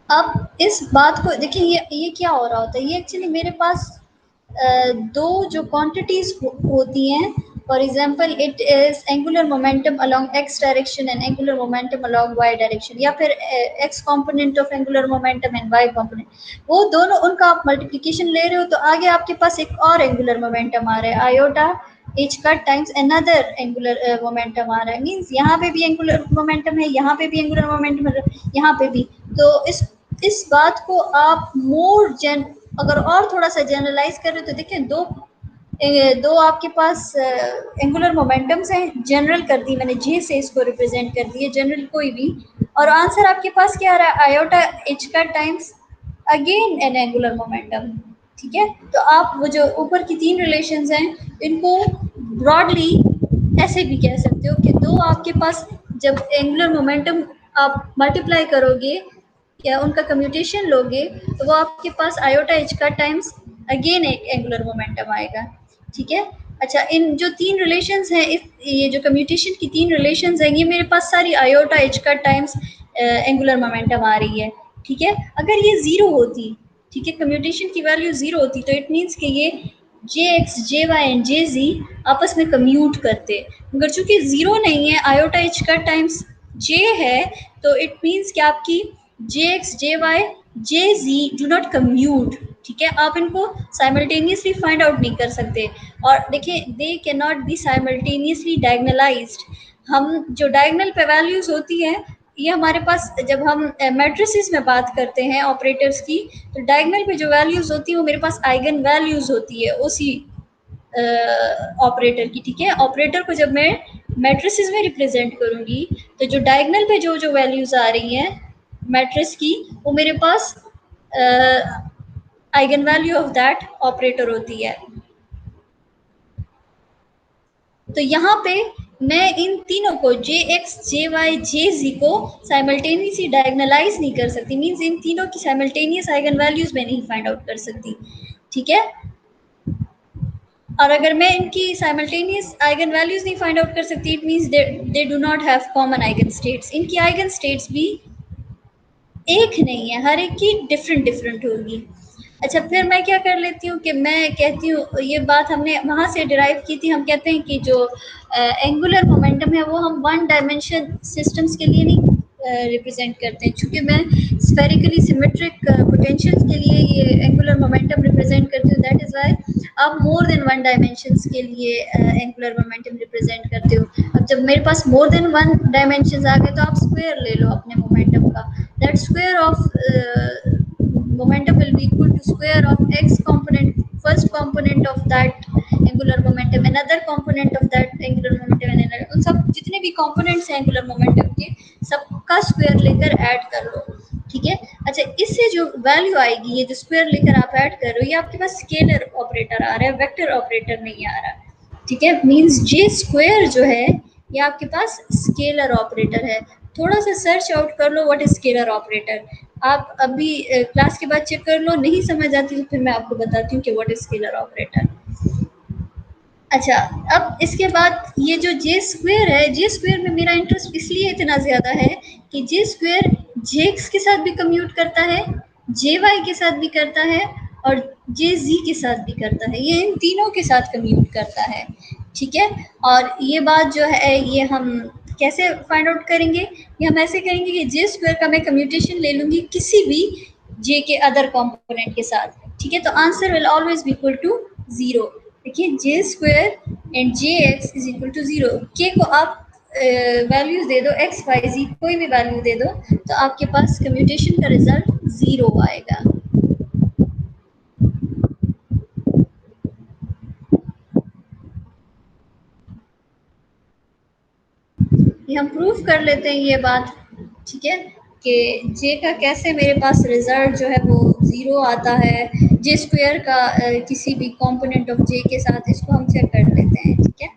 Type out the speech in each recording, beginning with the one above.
अब इस बात को देखिए, ये क्या हो रहा होता है, ये एक्चुअली मेरे पास दो जो क्वांटिटीज होती हैं, for example it is angular momentum along X direction and angular momentum along Y direction, या फिर X component of angular momentum and Y component, वो दोनों उनका आप मल्टीप्लिकेशन ले रहे हो तो आगे आपके पास एक और एंगुलर मोमेंटम आ रहा है, iota H cut times another angular momentum आ रहा है, मींस यहाँ पे भी एंगुलर मोमेंटम है, यहाँ पे भी एंगुलर मोमेंटम है, यहाँ पे भी। तो इस बात को आप मोर जेन अगर और थोड़ा सा जनरलाइज करें तो देखिए, दो आपके पास एंगुलर मोमेंटम्स हैं, जनरल कर दी मैंने, जे से इसको रिप्रेजेंट कर दिए, जनरल कोई भी, और आंसर आपके पास क्या आ रहा है, आयोटा एच का times again an angular momentum. ठीक है, तो आप वो जो ऊपर की तीन रिलेशंस हैं इनको ब्रॉडली ऐसे भी कह सकते हो कि दो आपके पास जब एंगुलर मोमेंटम आप मल्टीप्लाई करोगे या उनका कम्यूटेशन लोगे तो वो आपके पास आयोटा एच का टाइम्स अगेन एक एंगुलर मोमेंटम आएगा। ठीक है, अच्छा, इन जो तीन रिलेशंस हैं, इस ये जो कम्यूटेशन की तीन रिलेशंस हैं, ये मेरे पास सारी आयोटा एच का टाइम्स एंगुलर मोमेंटम आ रही है। ठीक है, अगर ये जीरो होती, ठीक है, कम्यूटेशन की वैल्यू जीरो होती तो इट मीन्स कि ये J X J Y and J Z आपस में कम्यूट करते, मगर चूंकि जीरो नहीं है, आयोटा एच का टाइम्स जे है, तो इट मीन्स कि आपकी J X J Y J Z do not commute. ठीक है, आप इनको साइमल्टेनियसली फाइंड आउट नहीं कर सकते, और देखिए they can not be simultaneously diagonalised. हम जो डायगनल पे वैल्यूज होती है, ये हमारे पास जब हम मैट्रिसेस में बात करते हैं ऑपरेटर्स की, तो डायगनल पे जो वैल्यूज होती है वो मेरे पास आइगन वैल्यूज होती है उसी ऑपरेटर की। ठीक है, ऑपरेटर को जब मैं मैट्रिसेस में रिप्रेजेंट करूंगी तो जो डायगनल पे जो जो वैल्यूज आ रही हैं मैट्रिक्स की, वो मेरे पास eigen value of that operator होती है। तो यहाँ पे मैं इन तीनों को जे एक्स जे वाई जे जी को साइमल्टेनियसली डायगनलाइज नहीं कर सकती, मीन्स इन तीनों की साइमल्टेनियस आइगन वैल्यूज में नहीं फाइंड आउट कर सकती। ठीक है, और अगर मैं इनकी साइमल्टेनियस आइगन वैल्यूज नहीं फाइंड आउट कर सकती, it means they do not have common eigen states, इनकी आइगन स्टेट्स भी एक नहीं है, हर एक की डिफरेंट डिफरेंट होगी। अच्छा, फिर मैं क्या कर लेती हूँ कि मैं कहती हूँ, ये बात हमने वहाँ से डिराइव की थी, हम कहते हैं कि जो एंगुलर मोमेंटम है वो हम वन डायमेंशन सिस्टम्स के लिए नहीं रिप्रेजेंट करते हैं, चूँकि मैं स्फेरिकली सिमेट्रिक पोटेंशियल्स के लिए ये एंगुलर मोमेंटम रिप्रेजेंट करती हूँ, दैट इज़ वाई आप मोर देन वन डायमेंशंस के लिए एंगुलर मोमेंटम रिप्रेजेंट करते हो। अब जब मेरे पास मोर देन वन डायमेंशंस आ गए तो आप स्क्वायर ले लो अपने मोमेंटम का, that square of momentum will be equal to square of x component, first component of that angular momentum, another component of that angular momentum, and another, उन सब जितने भी components हैं angular momentum के सबका square लेकर add कर लो। ठीक है, अच्छा, इससे जो वैल्यू आएगी, ये जो स्क्वायर लेकर आप ऐड कर रहे हो, ये आपके पास स्केलर ऑपरेटर आ रहा है, वेक्टर ऑपरेटर नहीं आ रहा। ठीक है, मीन्स जे स्क्वायर जो है ये आपके पास स्केलर ऑपरेटर है। थोड़ा सा सर्च आउट कर लो व्हाट इज स्केलर ऑपरेटर, आप अभी क्लास के बाद चेक कर लो, नहीं समझ आती तो फिर मैं आपको बताती हूँ कि व्हाट इज स्केलर ऑपरेटर। अच्छा, अब इसके बाद ये जो जे स्क्वेयर है, जे स्क्वेयर में मेरा इंटरेस्ट इसलिए इतना ज़्यादा है कि जे स्क्वेयर जे एक्स के साथ भी कम्यूट करता है, जे वाई के साथ भी करता है, और जे जी के साथ भी करता है, ये इन तीनों के साथ कम्यूट करता है। ठीक है, और ये बात जो है ये हम कैसे फाइंड आउट करेंगे, ये हम ऐसे करेंगे कि जे स्क्वेयर का मैं कम्यूटेशन ले लूँगी किसी भी जे के अदर कॉम्पोनेंट के साथ। ठीक है, तो answer will always be equal to zero. देखिए, J square and J X is equal to zero, के को आप वैल्यूज दे दो, एक्स वाई जी कोई भी वैल्यू दे दो, तो आपके पास कम्यूटेशन का रिजल्ट ज़ीरो आएगा। ये हम प्रूफ कर लेते हैं ये बात। ठीक है, कि जे का कैसे मेरे पास रिजल्ट जो है वो ज़ीरो आता है जे स्क्वेयर का किसी भी कंपोनेंट ऑफ जे के साथ, इसको हम चेक कर लेते हैं। ठीक है,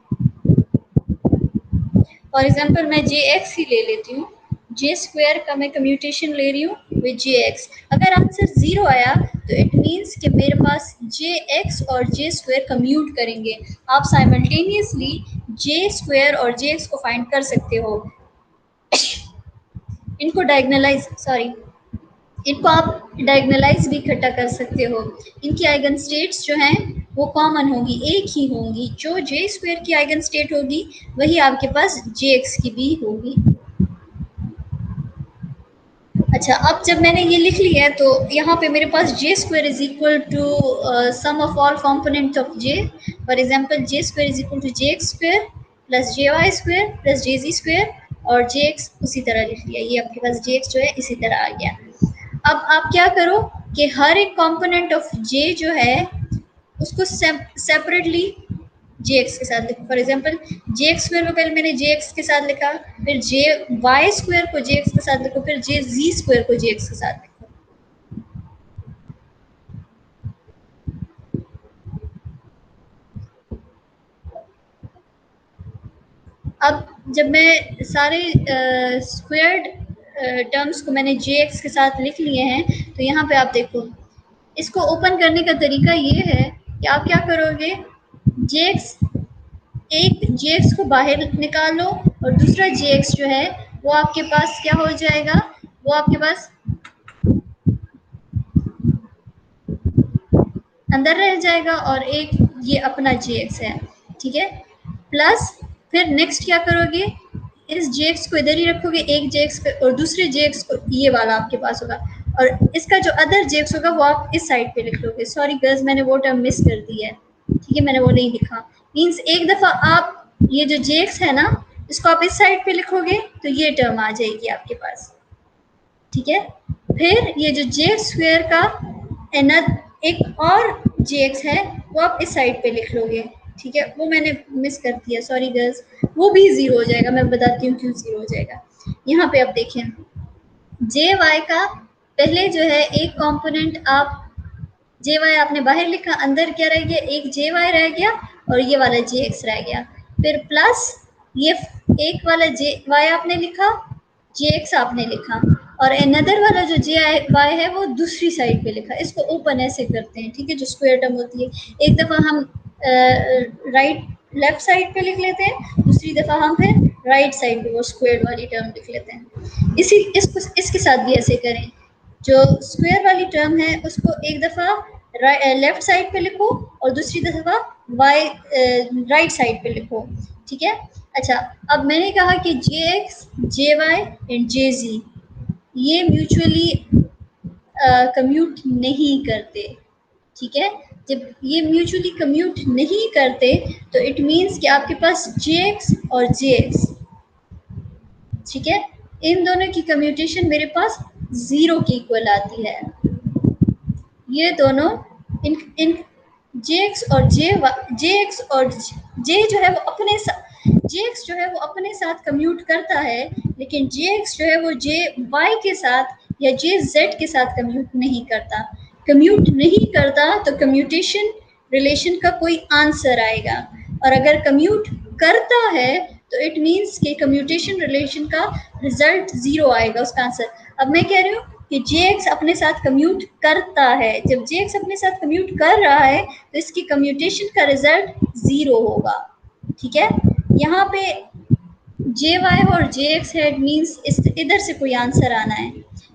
फॉर एग्जाम्पल मैं जे एक्स ही ले लेती हूँ, जे स्क्वेयर का मैं कम्यूटेशन ले रही हूँ विद जे एक्स, अगर आंसर ज़ीरो आया तो इट मीन्स कि मेरे पास जे एक्स और जे स्क्वेयर कम्यूट करेंगे। आप साइमल्टेनियसली जे स्क्वेयर और जे एक्स को फाइंड कर सकते हो, इनको डायगनलाइज, सॉरी, इनको आप डायगोनलाइज भी इकट्ठा कर सकते हो। इनकी आइगन स्टेट्स जो हैं वो कॉमन होगी, एक ही होंगी। जो जे स्क्वायर की आइगन स्टेट होगी वही आपके पास जे एक्स की भी होगी। अच्छा, अब जब मैंने ये लिख लिया है तो यहाँ पे मेरे पास J square is equal to sum of all component of J. For example J square is equal to J X square plus J Y square plus J Z square, और जे एक्स उसी तरह लिख लिया। ये आपके पास जे x जो है इसी तरह आ गया। अब आप क्या करो कि हर एक कंपोनेंट ऑफ जे जो है उसको सेपरेटली जे एक्स के साथ लिखो। For example J X square को पहले मैंने जे एक्स के साथ लिखा, फिर जे वाई स्क्वायर को जे एक्स के साथ लिखो, फिर जे जी स्क्वायर को जे एक्स के साथ लिखो। अब जब मैं सारे स्क्वायर्ड टर्म्स को मैंने जे एक्स के साथ लिख लिए हैं तो यहाँ पे आप देखो, इसको ओपन करने का तरीका ये है कि आप क्या करोगे, जे एक्स, एक जे एक्स को बाहर निकालो और दूसरा जे एक्स जो है वो आपके पास क्या हो जाएगा, वो आपके पास अंदर रह जाएगा, और एक ये अपना जे एक्स है, ठीक है। प्लस फिर नेक्स्ट क्या करोगे, इस जे एक्स को इधर ही रखोगे, एक जे एक्स पे, और दूसरे जे एक्स को ये वाला आपके पास होगा, और इसका जो अदर जे एक्स होगा वो आप इस साइड पे लिख लोगे। सॉरी गर्ल्स, मैंने वो टर्म मिस कर दी है, ठीक है, मैंने वो नहीं लिखा। मीन्स एक दफ़ा आप ये जो जे एक्स है ना, इसको आप इस साइड पे लिखोगे तो ये टर्म आ जाएगी आपके पास, ठीक है। फिर ये जो जे स्क्वायर का एक और जे एक्स है वो आप इस साइड पे लिख लोगे, ठीक है। वो मैंने मिस कर दिया, सॉरी गर्ल्स, वो भी जीरो हो जाएगा। मैं बताती हूँ क्यों जीरो हो जाएगा। यहाँ पे आप देखें, जे वाई का पहले जो है एक कंपोनेंट आप, जे वाई आपने बाहर लिखा, अंदर क्या रह गया, एक जे वाई रह गया और ये वाला जे एक्स रह गया। फिर प्लस ये एक वाला जे वाई आपने लिखा, जे एक्स आपने लिखा, और अनदर वाला जो जे वाई है वो दूसरी साइड पे लिखा। इसको ओपन ऐसे करते हैं, ठीक है, जो स्क्वायर टर्म होती है। एक दफ़ा हम राइट लेफ्ट साइड पे लिख लेते हैं, दूसरी दफ़ा हम फिर राइट साइड पे वो स्क्वायर वाली टर्म लिख लेते हैं। इसके साथ भी ऐसे करें। जो स्क्वायर वाली टर्म है उसको एक दफ़ा लेफ्ट साइड पे लिखो और दूसरी दफ़ा वाई राइट साइड पे लिखो, ठीक है। अच्छा, अब मैंने कहा कि जे X, J Y and J जी ये म्यूचुअली कम्यूट नहीं करते, ठीक है। जब ये म्यूचुअली कम्यूट नहीं करते तो इट मीन्स कि आपके पास जे एक्स और जे एक्स, ठीक है, इन दोनों की कम्यूटेशन मेरे पास ज़ीरो की इक्वल आती है। ये दोनों इन इन जे एक्स और जे एक्स और जे जो है वो अपने जे एक्स जो है वो अपने साथ कम्यूट करता है, लेकिन जे एक्स जो है वो जे वाई के साथ या जे जेड के साथ कम्यूट नहीं करता। कम्यूट नहीं करता तो कम्यूटेशन रिलेशन का कोई आंसर आएगा, और अगर कम्यूट करता है तो इट मीन्स कि कम्यूटेशन रिलेशन का रिजल्ट ज़ीरो आएगा, उसका आंसर। अब मैं कह रही हूँ कि जे एक्स अपने साथ कम्यूट करता है। जब जे एक्स अपने साथ कम्यूट कर रहा है तो इसकी कम्यूटेशन का रिजल्ट ज़ीरो होगा, ठीक है। यहाँ पे जे वाई और जे एक्स है, मीन्स इस इधर से कोई आंसर आना है।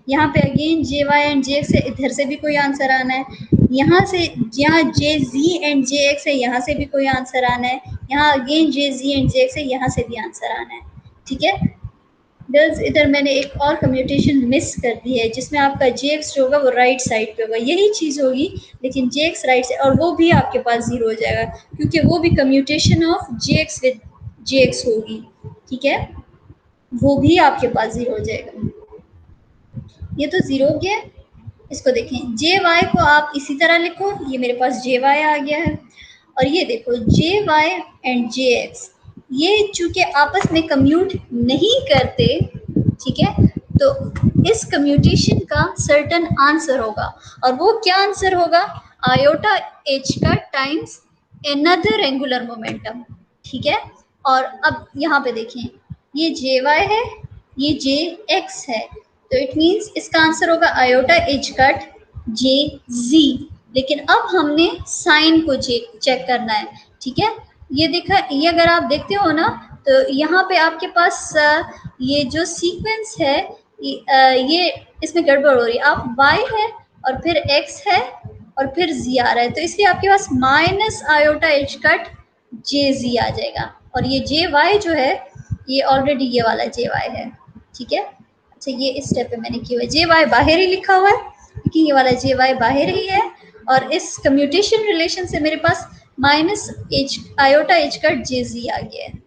यहाँ पे again J Y and J X है, इधर से भी कोई आंसर आना है। यहाँ से जहाँ जे जी एंड जे एक्स है यहाँ से भी कोई आंसर आना है। यहाँ again J G and J X है, यहाँ से भी आंसर आना है, ठीक है। गर्ल्स, इधर मैंने एक और कम्यूटेशन मिस कर दी है जिसमें आपका जे एक्स जो होगा वो राइट साइड पे होगा, यही चीज़ होगी, लेकिन जे एक्स राइट साइड, और वो भी आपके पास ज़ीरो हो जाएगा क्योंकि वो भी commutation of J x with J x होगी, ठीक है। वो भी आपके पास ज़ीरो हो जाएगा। ये तो ज़ीरो हो गया। इसको देखें, जे वाई को आप इसी तरह लिखो, ये मेरे पास जे वाई आ गया है। और ये देखो जे वाई एंड जे एक्स, ये चूंकि आपस में कम्यूट नहीं करते, ठीक है, तो इस कम्यूटेशन का सर्टन आंसर होगा, और वो क्या आंसर होगा, आयोटा एच का टाइम्स एनदर एंगुलर मोमेंटम, ठीक है। और अब यहाँ पे देखें, ये जे वाई है, ये जे एक्स है, तो इट मीन्स इसका आंसर होगा आयोटा एच कट जे जी। लेकिन अब हमने साइन को चेक करना है, ठीक है। ये देखा, ये अगर आप देखते हो ना तो यहाँ पे आपके पास ये जो सीक्वेंस है ये इसमें गड़बड़ हो रही है। आप y है और फिर x है और फिर z आ रहा है, तो इसलिए आपके पास minus iota H cut J Z आ जाएगा। और ये जे वाई जो है ये ऑलरेडी ये वाला जे वाई है, ठीक है। अच्छा, ये इस स्टेप पे मैंने किया हुआ है, जे वाई बाहर ही लिखा हुआ है, लेकिन ये वाला जे वाई बाहर ही है। और इस कम्यूटेशन रिलेशन से मेरे पास minus H iota H cut J Z आ गया है।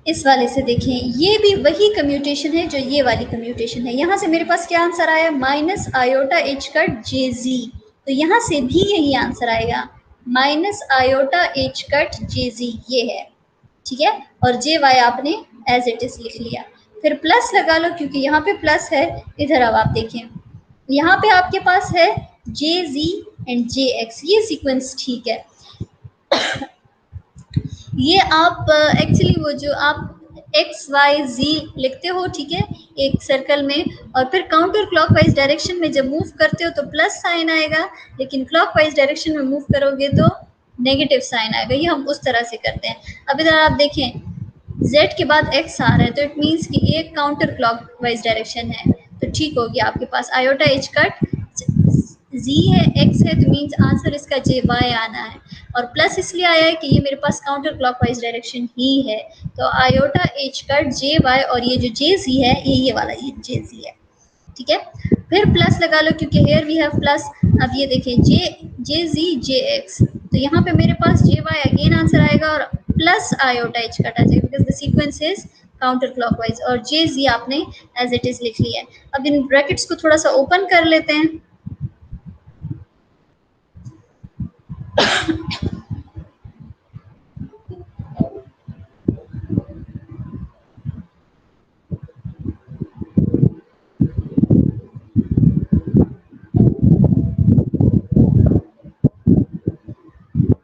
इस वाले से देखें, ये भी वही कम्यूटेशन है जो ये वाली कम्यूटेशन है। यहाँ से मेरे पास क्या आंसर आया, minus iota H cut J जी। तो यहाँ से भी यही आंसर आएगा, minus iota H cut J जी, ये है, ठीक है। और जे वाई आपने एज इट इज लिख लिया, फिर प्लस लगा लो क्योंकि यहाँ पे प्लस है। इधर अब आप देखें, यहाँ पे आपके पास है जे जी एंड जे एक्स, ये सीक्वेंस ठीक है। ये आप एक्चुअली वो जो आप एक्स वाई जी लिखते हो, ठीक है, एक सर्कल में, और फिर काउंटर क्लॉकवाइज डायरेक्शन में जब मूव करते हो तो प्लस साइन आएगा, लेकिन क्लॉकवाइज डायरेक्शन में मूव करोगे तो नेगेटिव साइन आएगा। ये हम उस तरह से करते हैं। अब इधर आप देखें, z के बाद x आ रहा है, तो इट मीन्स कि ये काउंटर क्लॉकवाइज डायरेक्शन है, तो ठीक हो गया। आपके पास आयोटा एच कट z है, x है, तो मीन्स आंसर इसका जे वाई आना है। और प्लस इसलिए आया है कि ये मेरे पास काउंटर क्लॉकवाइज डायरेक्शन ही है, तो आयोटा एच कट जे वाई, और ये जो जे जी है ये वाला ये जे जी है, ठीक है। फिर प्लस लगा लो क्योंकि हेयर वी हैव प्लस। अब ये देखें, जे जी जे एक्स, तो यहाँ पे मेरे पास जे वाई अगेन आंसर आएगा और प्लस आयोटा एच कट आ जाएगा, because the sequence is counter clockwise, और जे जी आपने एज इट इज लिख लिया है। अब इन ब्रैकेट्स को थोड़ा सा ओपन कर लेते हैं।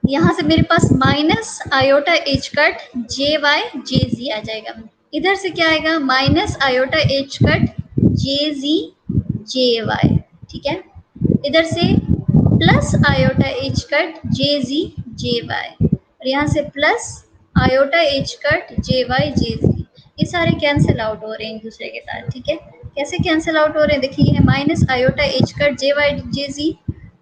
यहाँ से मेरे पास माइनस आयोटा एच कट जे वाई जे जी आ जाएगा। इधर से क्या आएगा, minus iota H cut J जी जे वाई, ठीक है। इधर से plus iota H cut J जी जे वाई, और यहाँ से प्लस आयोटा एच कट जे वाई जे जी। ये सारे कैंसिल आउट हो रहे हैं एक दूसरे के साथ, ठीक है। कैसे कैंसिल आउट हो रहे हैं, देखिए, ये है माइनस आयोटा एच कट जे वाई जे जी,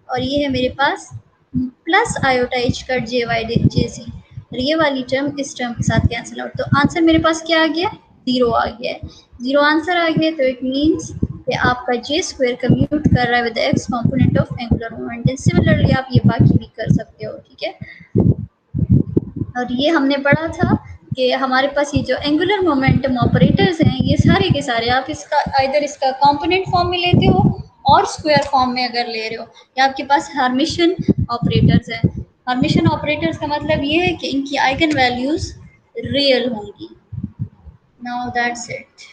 और ये है मेरे पास प्लस आयोटा एच कट जे वाई जे सी, और ये वाली टर्म इस टर्म के साथ कैंसिल आउट। तो आंसर मेरे पास क्या आ गया, जीरो आ गया है। जीरो आंसर आ गया, तो इट मीन्स कि आपका जे स्क्वायर कम्यूट कर रहा है with x component of angular momentum. Similarly आप ये बाकी भी कर सकते हो, ठीक है। और ये हमने पढ़ा था कि हमारे पास ये जो एंगुलर मोमेंटम ऑपरेटर्स हैं, ये सारे के सारे आप इसका इधर इसका कंपोनेंट फॉर्म में लेते हो और स्क्वायर फॉर्म में अगर ले रहे हो, या आपके पास हर्मिशन ऑपरेटर्स हैं। हर्मिशन ऑपरेटर्स का मतलब ये है कि इनकी आइगन वैल्यूज रियल होंगी। Now that's it.